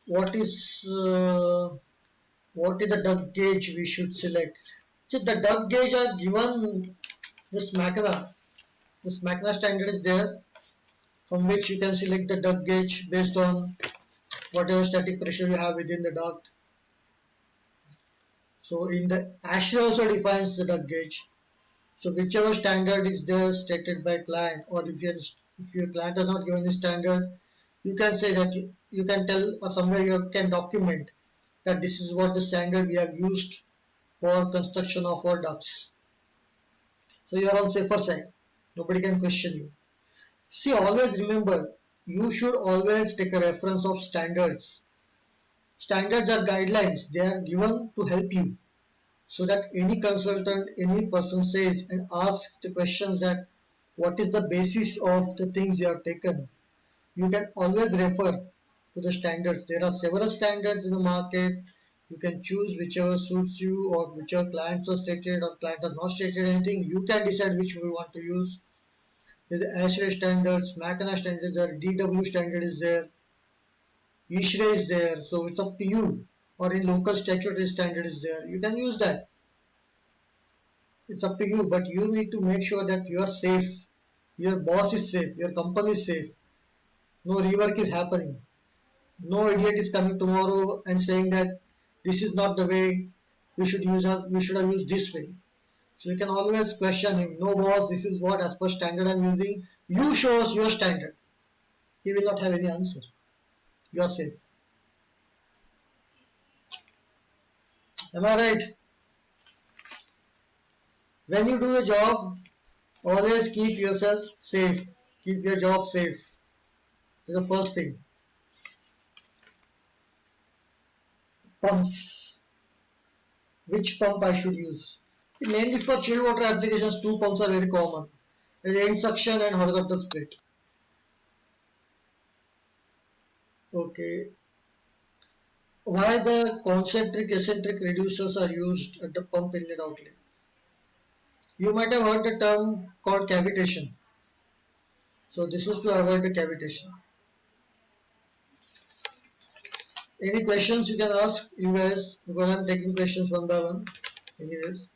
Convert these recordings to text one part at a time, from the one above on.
what is the duct gauge we should select? So the duct gauge are given this MACRA. This MACRA standard is there, from which you can select the duct gauge based on whatever static pressure you have within the duct. So in the ASHRAE also defines the duct gauge. So whichever standard is there stated by client, or if your client has not given the standard, you can say that you can tell, or somewhere you can document that this is what the standard we have used for construction of our ducts. So you are on safer side. Nobody can question you. See, always remember, you should always take a reference of standards. Standards are guidelines. They are given to help you, so that any consultant, any person says and asks the questions that what is the basis of the things you have taken. You can always refer to the standards. There are several standards in the market. You can choose whichever suits you, or whichever clients are stated or client has not stated anything. You can decide which we want to use. The ASHRAE standards, MACRA standards are, DW standard is there, HVAC is there, so it's up to you. Or in local statutory standard is there, you can use that. It's up to you, but you need to make sure that you are safe, your boss is safe, your company is safe, no rework is happening, no idiot is coming tomorrow and saying that this is not the way we should have used this way. So you can always question him. No boss, this is what as per standard I'm using. You show us your standard. He will not have any answer. You are safe. Am I right? When you do a job, always keep yourself safe. Keep your job safe. That's the first thing. Pumps. Which pump I should use? Mainly for chilled water applications, two pumps are very common. There is end suction and horizontal split. Okay. Why the concentric eccentric reducers are used at the pump inlet outlet? You might have heard the term called cavitation. So this is to avoid the cavitation. Any questions you can ask, you guys, because I'm taking questions one by one. Anyways,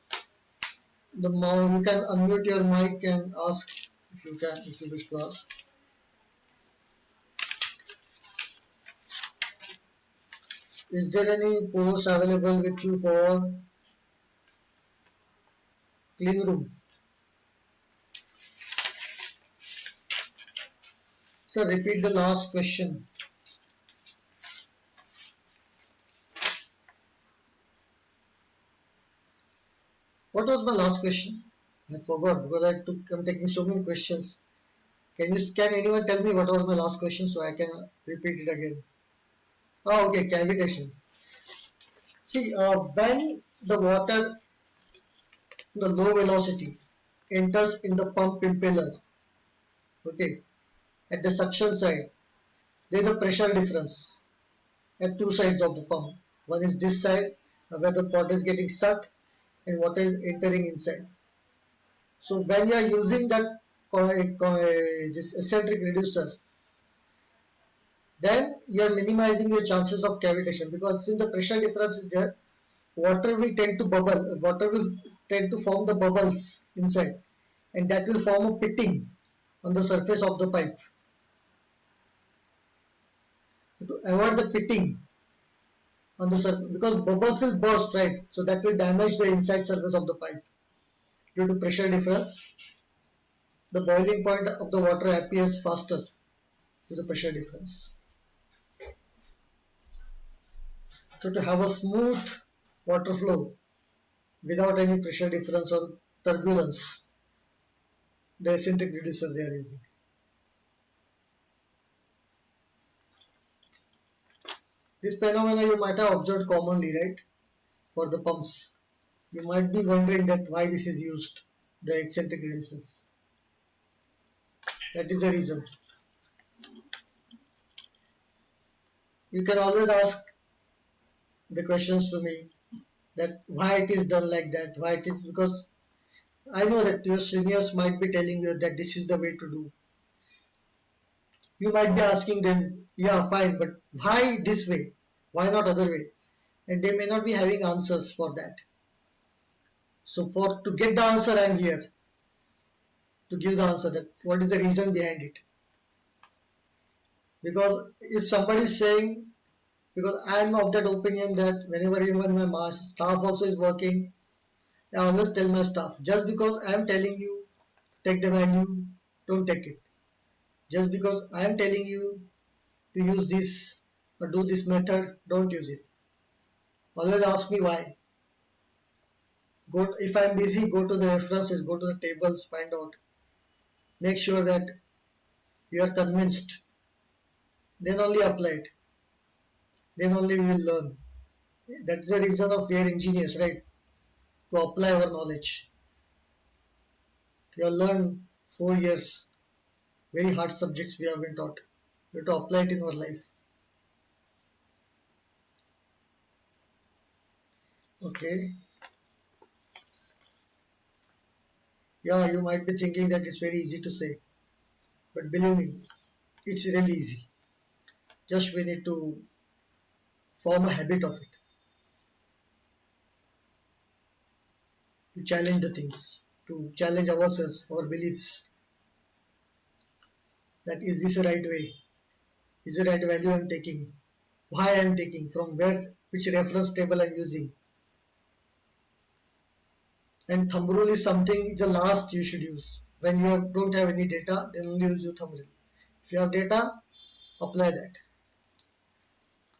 you can unmute your mic and ask if you wish to ask. Is there any course available with you for clean room? So repeat the last question. What was my last question? I forgot because I'm taking so many questions. Can anyone tell me what was my last question so I can repeat it again? Oh, okay, cavitation. See, when the water, the low velocity, enters in the pump impeller, okay, at the suction side, there is a pressure difference at two sides of the pump. One is this side, where the water is getting sucked, and water is entering inside. So when you are using that this eccentric reducer, then you are minimizing your chances of cavitation, because since the pressure difference is there, water will tend to form the bubbles inside, and that will form a pitting on the surface of the pipe. So to avoid the pitting on the surface, because bubbles will burst, right? So that will damage the inside surface of the pipe. Due to pressure difference, the boiling point of the water appears faster to the pressure difference. So to have a smooth water flow without any pressure difference or turbulence, the eccentric reducer they are using. This phenomena you might have observed commonly, right? For the pumps. You might be wondering that why this is used, the eccentric reducers. That is the reason. You can always ask the questions to me that why it is done like that, why it is, because I know that your seniors might be telling you that this is the way to do. You might be asking them, yeah, fine, but why this way? Why not other way? And they may not be having answers for that. So for to get the answer, I am here to give the answer that what is the reason behind it. Because if somebody is saying, because I am of that opinion that whenever even my staff also is working, I always tell my staff, just because I am telling you take the value, don't take it. Just because I am telling you to use this or do this method, don't use it. Always ask me why. Go if I am busy, go to the references, go to the tables, find out. Make sure that you are convinced. Then only apply it. Then only we will learn. That's the reason of we are engineers, right? To apply our knowledge. You have learned 4 years, very hard subjects we have been taught. We have to apply it in our life. Okay. Yeah, you might be thinking that it's very easy to say, but believe me, it's really easy. Just we need to form a habit of it, to challenge the things, to challenge ourselves, our beliefs. That is this the right way? Is the right value I'm taking? Why I'm taking? From where? Which reference table I'm using? And thumb rule is something the last you should use. When you don't have any data, then only use your thumb rule. If you have data, apply that.